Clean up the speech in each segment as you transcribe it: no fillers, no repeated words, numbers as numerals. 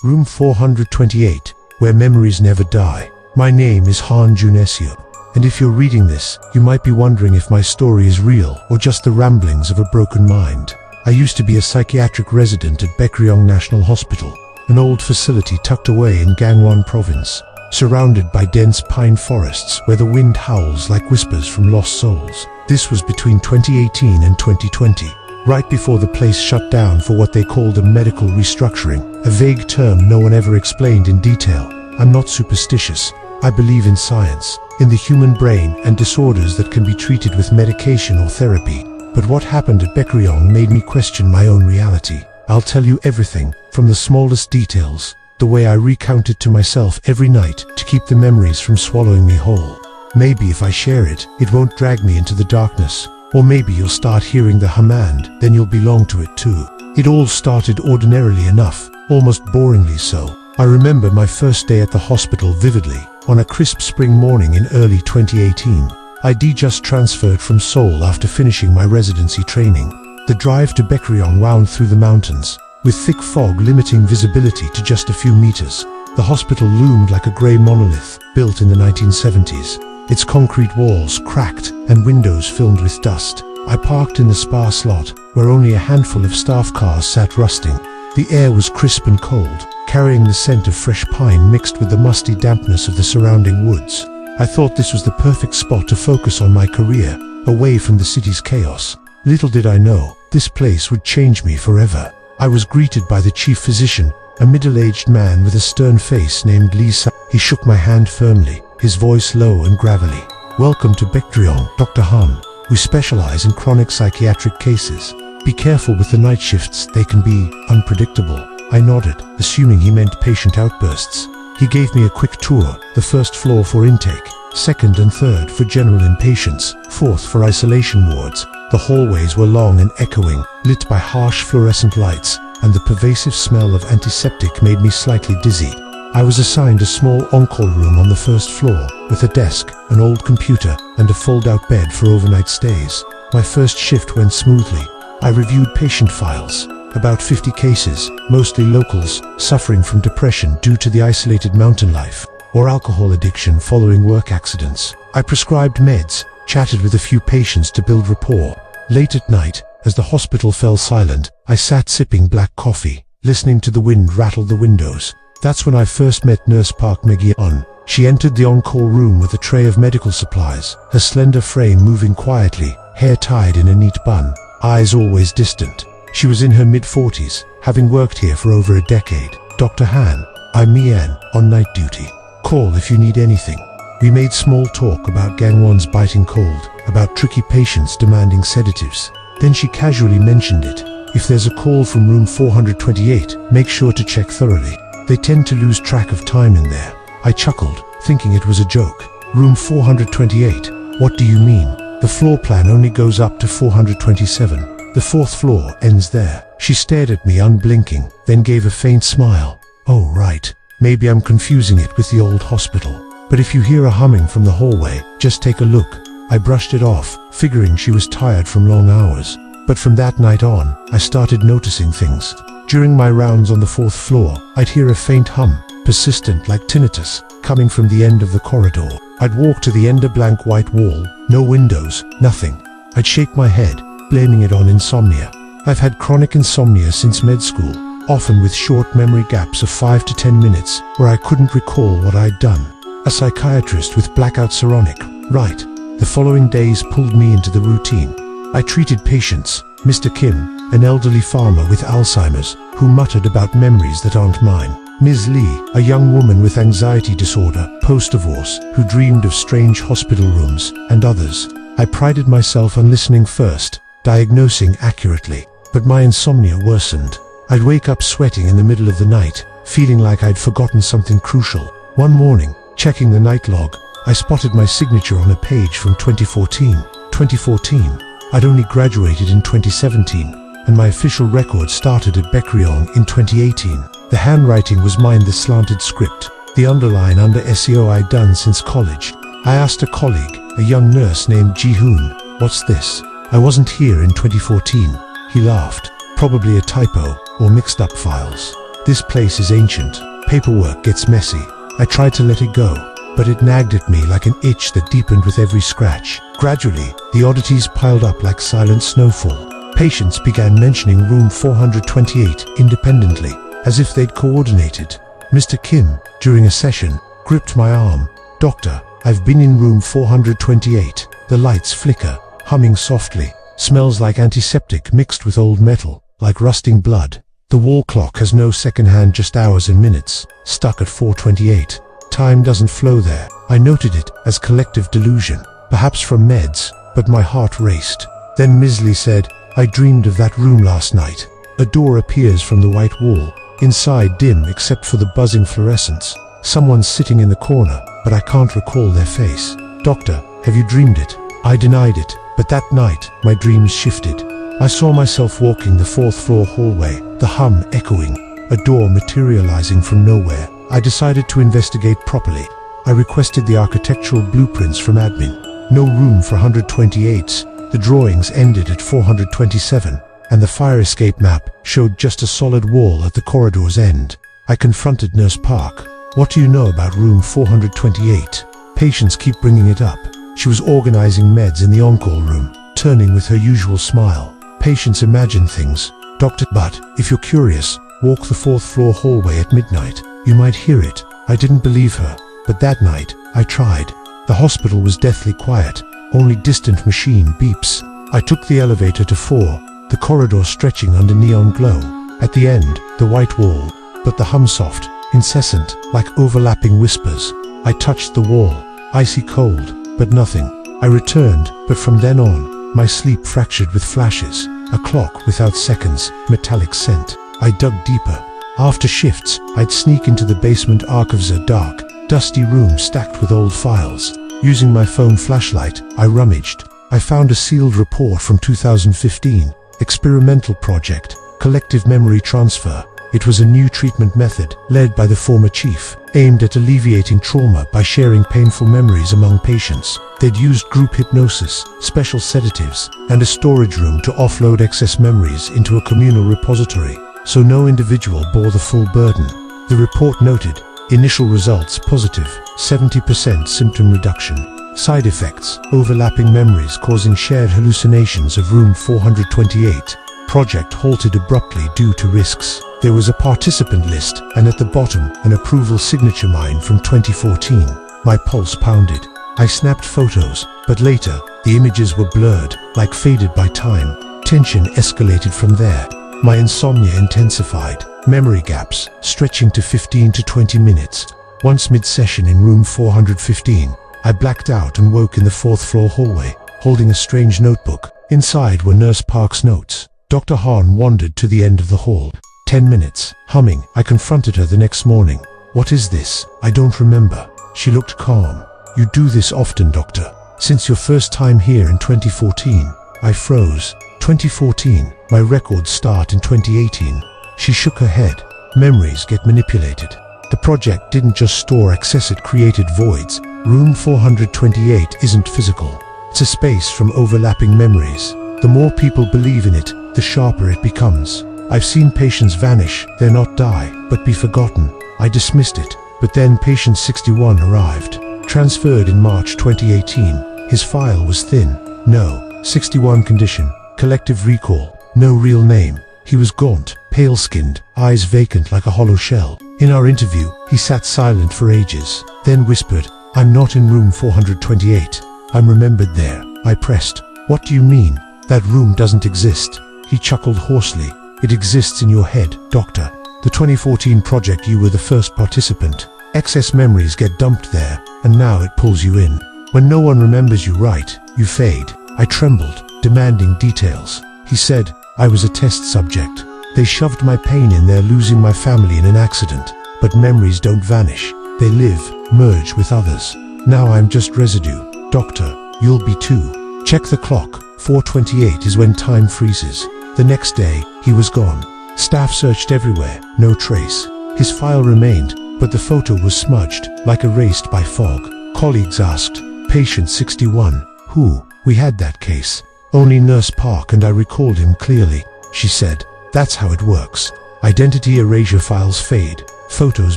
Room 428, where memories never die. My name is Joon-seo, and if you're reading this, you might be wondering if my story is real or just the ramblings of a broken mind. I used to be a psychiatric resident at Baekryeong National Hospital, an old facility tucked away in Gangwon Province, surrounded by dense pine forests where the wind howls like whispers from lost souls. This was between 2018 and 2020. Right before the place shut down for what they called a medical restructuring, a vague term no one ever explained in detail. I'm not superstitious. I believe in science, in the human brain and disorders that can be treated with medication or therapy. But what happened at Baekryeong made me question my own reality. I'll tell you everything, from the smallest details, the way I recount it to myself every night to keep the memories from swallowing me whole. Maybe if I share it, it won't drag me into the darkness. Or maybe you'll start hearing the hum and then you'll belong to it too. It all started ordinarily enough, almost boringly so. I remember my first day at the hospital vividly, on a crisp spring morning in early 2018. I'd just transferred from Seoul after finishing my residency training. The drive to Baekryeong wound through the mountains, with thick fog limiting visibility to just a few meters. The hospital loomed like a grey monolith, built in the 1970s. Its concrete walls cracked and windows filled with dust. I parked in the spa slot, where only a handful of staff cars sat rusting. The air was crisp and cold, carrying the scent of fresh pine mixed with the musty dampness of the surrounding woods. I thought this was the perfect spot to focus on my career, away from the city's chaos. Little did I know, this place would change me forever. I was greeted by the chief physician, a middle-aged man with a stern face named Lisa. He shook my hand firmly, his voice low and gravelly. "Welcome to Baekryeong, Dr. Han. We specialize in chronic psychiatric cases. Be careful with the night shifts, they can be unpredictable." I nodded, assuming he meant patient outbursts. He gave me a quick tour, the first floor for intake, second and third for general inpatients, fourth for isolation wards. The hallways were long and echoing, lit by harsh fluorescent lights, and the pervasive smell of antiseptic made me slightly dizzy. I was assigned a small on-call room on the first floor, with a desk, an old computer, and a fold-out bed for overnight stays. My first shift went smoothly. I reviewed patient files, about 50 cases, mostly locals, suffering from depression due to the isolated mountain life, or alcohol addiction following work accidents. I prescribed meds, chatted with a few patients to build rapport. Late at night, as the hospital fell silent, I sat sipping black coffee, listening to the wind rattle the windows. That's when I first met Nurse Park Baekryeong. She entered the on-call room with a tray of medical supplies, her slender frame moving quietly, hair tied in a neat bun, eyes always distant. She was in her mid-40s, having worked here for over a decade. "Dr. Han, I'm Mian, on night duty. Call if you need anything." We made small talk about Gangwon's biting cold, about tricky patients demanding sedatives. Then she casually mentioned it. "If there's a call from room 428, make sure to check thoroughly. They tend to lose track of time in there." I chuckled, thinking it was a joke. "Room 428? What do you mean? The floor plan only goes up to 427. The fourth floor ends there." She stared at me unblinking, then gave a faint smile. "Oh right, maybe I'm confusing it with the old hospital. But if you hear a humming from the hallway, just take a look." I brushed it off, figuring she was tired from long hours. But from that night on, I started noticing things. During my rounds on the fourth floor, I'd hear a faint hum, persistent like tinnitus, coming from the end of the corridor. I'd walk to the end of blank white wall, no windows, nothing. I'd shake my head, blaming it on insomnia. I've had chronic insomnia since med school, often with short memory gaps of 5 to 10 minutes, where I couldn't recall what I'd done. A psychiatrist with blackouts ironic, right? The following days pulled me into the routine. I treated patients, Mr. Kim, an elderly farmer with Alzheimer's, who muttered about memories that aren't mine. Ms. Lee, a young woman with anxiety disorder, post-divorce, who dreamed of strange hospital rooms, and others. I prided myself on listening first, diagnosing accurately, but my insomnia worsened. I'd wake up sweating in the middle of the night, feeling like I'd forgotten something crucial. One morning, checking the night log, I spotted my signature on a page from 2014. 2014. I'd only graduated in 2017, and my official record started at Baekryeong in 2018. The handwriting was mine, the slanted script, the underline under SEO I'd done since college. I asked a colleague, a young nurse named Ji-hoon, "What's this? I wasn't here in 2014. He laughed. "Probably a typo, or mixed up files." This place is ancient. Paperwork gets messy. I tried to let it go, but it nagged at me like an itch that deepened with every scratch. Gradually, the oddities piled up like silent snowfall. Patients began mentioning room 428 independently, as if they'd coordinated. Mr. Kim, during a session, gripped my arm. "Doctor, I've been in room 428. The lights flicker, humming softly. Smells like antiseptic mixed with old metal, like rusting blood. The wall clock has no second hand, just hours and minutes. Stuck at 428. Time doesn't flow there." I noted it as collective delusion, perhaps from meds, but my heart raced. Then Ms. Lee said, "I dreamed of that room last night. A door appears from the white wall. Inside dim except for the buzzing fluorescence. Someone's sitting in the corner, but I can't recall their face. Doctor, have you dreamed it?" I denied it, but that night, my dreams shifted. I saw myself walking the 4th floor hallway, the hum echoing, a door materializing from nowhere. I decided to investigate properly. I requested the architectural blueprints from admin. No room for 128s. The drawings ended at 427, and the fire escape map showed just a solid wall at the corridor's end. I confronted Nurse Park. "What do you know about room 428? Patients keep bringing it up. She was organizing meds in the on-call room, turning with her usual smile. Patients imagine things. Doctor, but if you're curious, walk the 4th floor hallway at midnight. You might hear it." I didn't believe her, but that night, I tried. The hospital was deathly quiet, only distant machine beeps. I took the elevator to 4, the corridor stretching under neon glow. At the end, the white wall, but the hum soft, incessant, like overlapping whispers. I touched the wall, icy cold, but nothing. I returned, but from then on, my sleep fractured with flashes. A clock without seconds, metallic scent. I dug deeper. After shifts, I'd sneak into the basement archives, a dark, dusty room stacked with old files. Using my phone flashlight, I rummaged. I found a sealed report from 2015, experimental project, collective memory transfer. It was a new treatment method, led by the former chief, aimed at alleviating trauma by sharing painful memories among patients. They'd used group hypnosis, special sedatives, and a storage room to offload excess memories into a communal repository, so no individual bore the full burden. The report noted, initial results positive, 70% symptom reduction. Side effects, overlapping memories causing shared hallucinations of room 428. Project halted abruptly due to risks. There was a participant list, and at the bottom, an approval signature mine from 2014. My pulse pounded. I snapped photos, but later, the images were blurred, like faded by time. Tension escalated from there. My insomnia intensified. Memory gaps, stretching to 15 to 20 minutes. Once mid-session in room 415, I blacked out and woke in the 4th floor hallway, holding a strange notebook. Inside were Nurse Park's notes. Dr. Han wandered to the end of the hall. 10 minutes. Humming. I confronted her the next morning. "What is this? I don't remember." She looked calm. "You do this often, doctor. Since your first time here in 2014. I froze. 2014. My records start in 2018. She shook her head. Memories get manipulated. The project didn't just store access, it created voids. Room 428 isn't physical. It's a space from overlapping memories. The more people believe in it, the sharper it becomes. I've seen patients vanish, they're not die, but be forgotten. I dismissed it, but then patient 61 arrived. Transferred in March 2018. His file was thin. No, 61 condition, collective recall, no real name. He was gaunt, pale-skinned, eyes vacant like a hollow shell. In our interview, he sat silent for ages, then whispered, "I'm not in room 428. I'm remembered there." I pressed, "What do you mean? That room doesn't exist." He chuckled hoarsely. "It exists in your head, doctor. The 2014 project, you were the first participant. Excess memories get dumped there, and now it pulls you in. When no one remembers you right, you fade." I trembled, demanding details. He said, "I was a test subject. They shoved my pain in there, losing my family in an accident. But memories don't vanish. They live, merge with others. Now I'm just residue. Doctor, you'll be too." Check the clock. 428 is when time freezes. The next day, he was gone. Staff searched everywhere, no trace. His file remained, but the photo was smudged, like erased by fog. Colleagues asked, "Patient 61, who?" We had that case. Only Nurse Park and I recalled him clearly. She said, "That's how it works. Identity erasure files fade, photos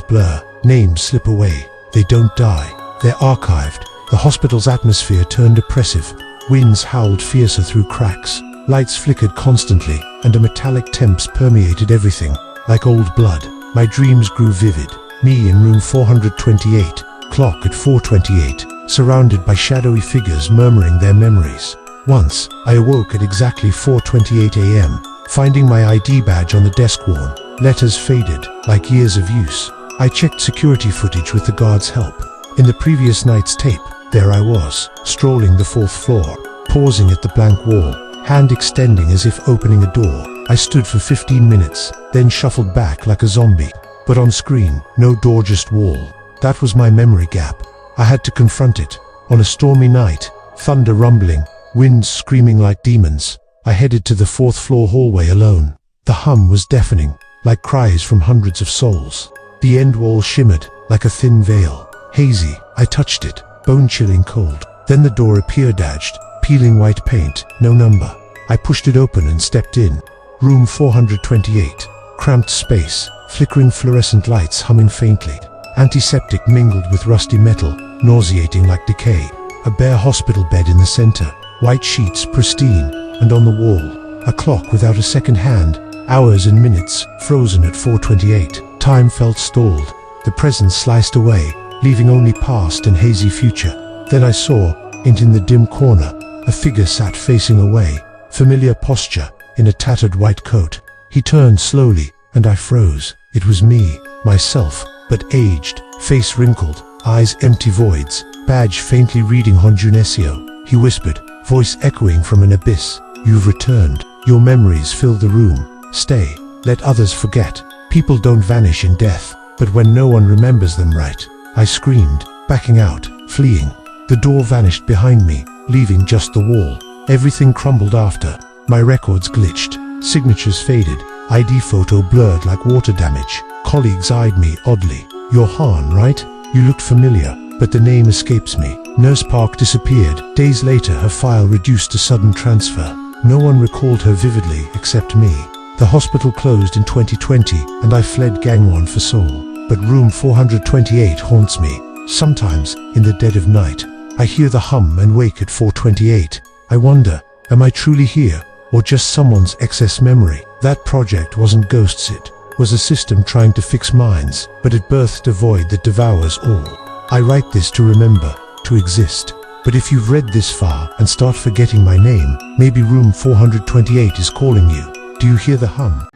blur, names slip away. They don't die, they're archived. The hospital's atmosphere turned oppressive. Winds howled fiercer through cracks. Lights flickered constantly, and a metallic temps permeated everything. Like old blood, my dreams grew vivid. Me in room 428, clock at 4:28, surrounded by shadowy figures murmuring their memories. Once, I awoke at exactly 4:28 a.m., finding my ID badge on the desk worn. Letters faded, like years of use. I checked security footage with the guard's help. In the previous night's tape, there I was, strolling the 4th floor, pausing at the blank wall, hand extending as if opening a door. I stood for 15 minutes, then shuffled back like a zombie. But on screen, no door, just wall. That was my memory gap. I had to confront it. On a stormy night, thunder rumbling, winds screaming like demons, I headed to the 4th floor hallway alone. The hum was deafening, like cries from hundreds of souls. The end wall shimmered, like a thin veil. Hazy, I touched it, bone-chilling cold. Then the door appeared edged, peeling white paint, no number. I pushed it open and stepped in. Room 428, cramped space, flickering fluorescent lights humming faintly. Antiseptic mingled with rusty metal, nauseating like decay. A bare hospital bed in the center, white sheets pristine, and on the wall, a clock without a second hand, hours and minutes, frozen at 4:28. Time felt stalled, the present sliced away, leaving only past and hazy future. Then I saw, in the dim corner, a figure sat facing away, familiar posture, in a tattered white coat. He turned slowly, and I froze. It was me, myself, but aged, face wrinkled, eyes empty voids, badge faintly reading Joon-seo. He whispered, voice echoing from an abyss, "You've returned. Your memories fill the room. Stay, let others forget. People don't vanish in death, but when no one remembers them right." I screamed, backing out, fleeing. The door vanished behind me, leaving just the wall. Everything crumbled after. My records glitched, signatures faded, ID photo blurred like water damage. Colleagues eyed me oddly. "You're Han, right? You looked familiar, but the name escapes me." Nurse Park disappeared. Days later, her file reduced to sudden transfer. No one recalled her vividly except me. The hospital closed in 2020, and I fled Gangwon for Seoul. But room 428 haunts me. Sometimes, in the dead of night, I hear the hum and wake at 4:28. I wonder, am I truly here, or just someone's excess memory? That project wasn't ghosts, it was a system trying to fix minds, but it birthed a void that devours all. I write this to remember, to exist. But if you've read this far and start forgetting my name, maybe room 428 is calling you. Do you hear the hum?